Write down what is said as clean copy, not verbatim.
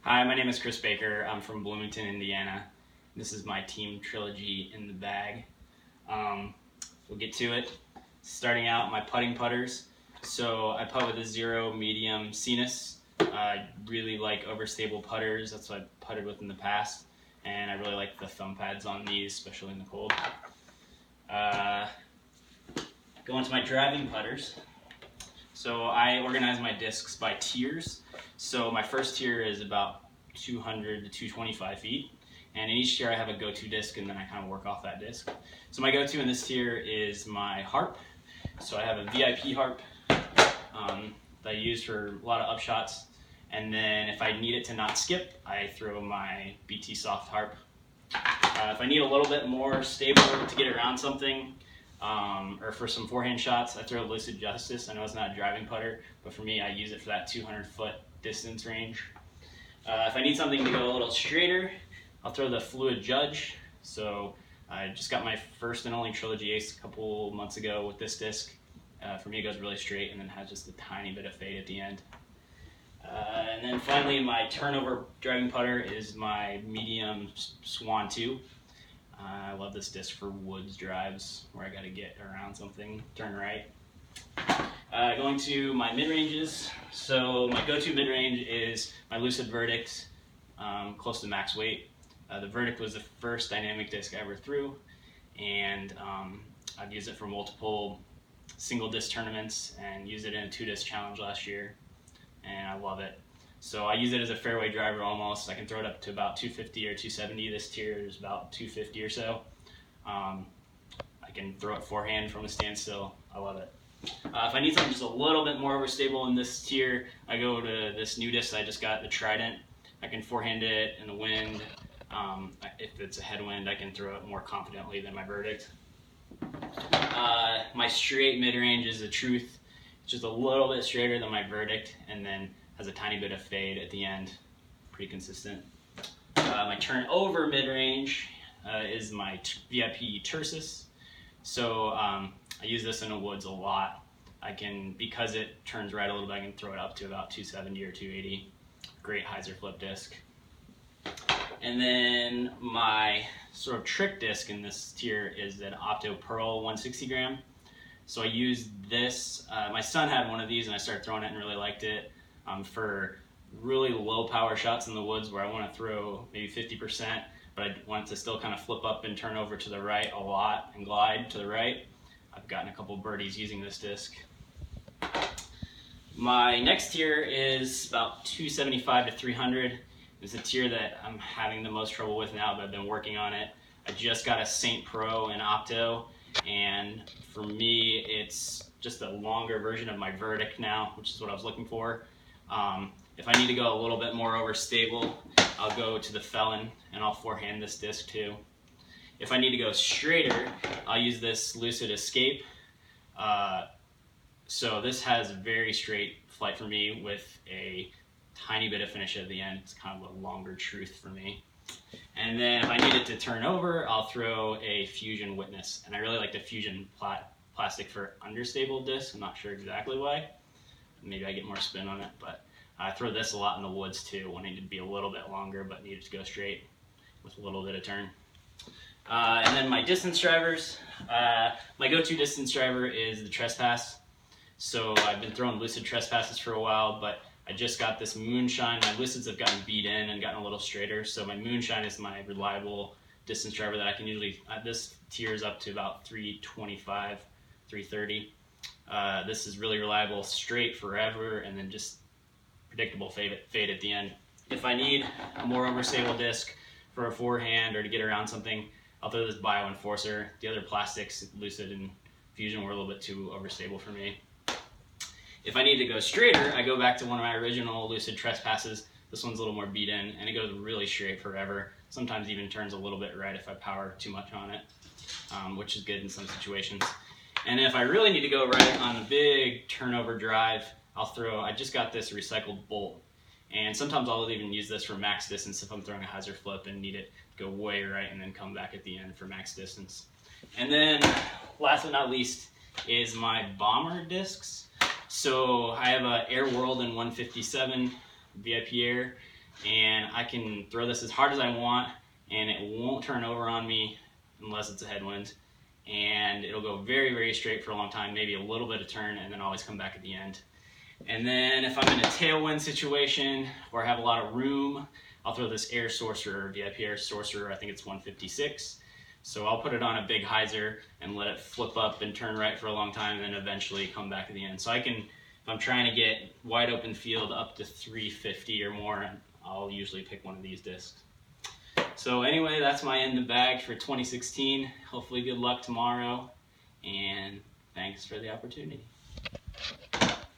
Hi, my name is Chris Baker. I'm from Bloomington, Indiana. This is my team Trilogy in the bag. We'll get to it. Starting out, my putting putters. So I putt with a 0 medium Sinus. I really like overstable putters. That's what I putted with in the past. And I really like the thumb pads on these, especially in the cold. Going to my driving putters. So I organize my discs by tiers. So my first tier is about 200 to 225 feet. And in each tier I have a go-to disc, and then I kind of work off that disc. So my go-to in this tier is my harp. So I have a VIP harp that I use for a lot of upshots. And then if I need it to not skip, I throw my BT soft harp. If I need a little bit more stable to get around something, or for some forehand shots, I throw Lucid Justice. I know it's not a driving putter, but for me, I use it for that 200-foot distance range. If I need something to go a little straighter, I'll throw the Fluid Judge. So I just got my first and only Trilogy Ace a couple months ago with this disc. For me, it goes really straight and then has just a tiny bit of fade at the end. And then finally, my turnover driving putter is my medium Swan 2. I love this disc for woods drives where I got to get around something, turn right. Going to my mid-ranges. So my go-to mid-range is my Lucid Verdict, close to max weight. The Verdict was the first dynamic disc I ever threw, and I've used it for multiple single disc tournaments and used it in a 2-disc challenge last year, and I love it. So I use it as a fairway driver almost. I can throw it up to about 250 or 270. This tier is about 250 or so. I can throw it forehand from a standstill. I love it. If I need something just a little bit more overstable in this tier, I go to this new disc I just got, the Trident. I can forehand it in the wind. If it's a headwind, I can throw it more confidently than my Verdict. My straight mid-range is the Truth. It's just a little bit straighter than my Verdict, and then has a tiny bit of fade at the end. Pretty consistent. My turnover mid-range is my VIP Tersis. So I use this in the woods a lot. Because it turns right a little bit, I can throw it up to about 270 or 280. Great hyzer flip disc. And then my sort of trick disc in this tier is an Opto Pearl 160 gram. So I use this. My son had one of these and I started throwing it and really liked it. For really low power shots in the woods where I want to throw maybe 50%, but I want to still kind of flip up and turn over to the right a lot and glide to the right. I've gotten a couple birdies using this disc. My next tier is about 275 to 300. It's a tier that I'm having the most trouble with now, but I've been working on it. I just got a Saint Pro in Opto, and for me, it's just a longer version of my Verdict now, which is what I was looking for. If I need to go a little bit more overstable, I'll go to the Felon, and I'll forehand this disc too. If I need to go straighter, I'll use this Lucid Escape. So this has a very straight flight for me with a tiny bit of finish at the end. It's kind of a longer Truth for me. And then if I need it to turn over, I'll throw a Fusion Witness. And I really like the Fusion plastic for understable discs. I'm not sure exactly why. Maybe I get more spin on it, but I throw this a lot in the woods too, wanting to be a little bit longer but need it to go straight with a little bit of turn. And then my distance drivers. My go-to distance driver is the Trespass. So I've been throwing Lucid Trespasses for a while, but I just got this Moonshine. My Lucids have gotten beat in and gotten a little straighter, so my Moonshine is my reliable distance driver that I can usually, this tiers up to about 325, 330. This is really reliable, straight forever, and then just predictable fade at the end. If I need a more overstable disc for a forehand or to get around something, I'll throw this Bio Enforcer. The other plastics, Lucid and Fusion, were a little bit too overstable for me. If I need to go straighter, I go back to one of my original Lucid Trespasses. This one's a little more beat in, and it goes really straight forever. Sometimes even turns a little bit right if I power too much on it, which is good in some situations. And if I really need to go right on a big turnover drive, I just got this recycled bolt. And sometimes I'll even use this for max distance if I'm throwing a hyzer flip and need it to go way right and then come back at the end for max distance. And then last but not least is my bomber discs. So I have a Air World in 157 VIP Air, and I can throw this as hard as I want, and it won't turn over on me unless it's a headwind, and it'll go very, very straight for a long time, maybe a little bit of turn, and then always come back at the end. And then if I'm in a tailwind situation or have a lot of room, I'll throw this Air Sorcerer, VIP Air Sorcerer, I think it's 156. So I'll put it on a big hyzer and let it flip up and turn right for a long time, and then eventually come back at the end. So I can, if I'm trying to get wide open field up to 350 or more, I'll usually pick one of these discs. So anyway, that's my in the bag for 2016. Hopefully good luck tomorrow, and thanks for the opportunity.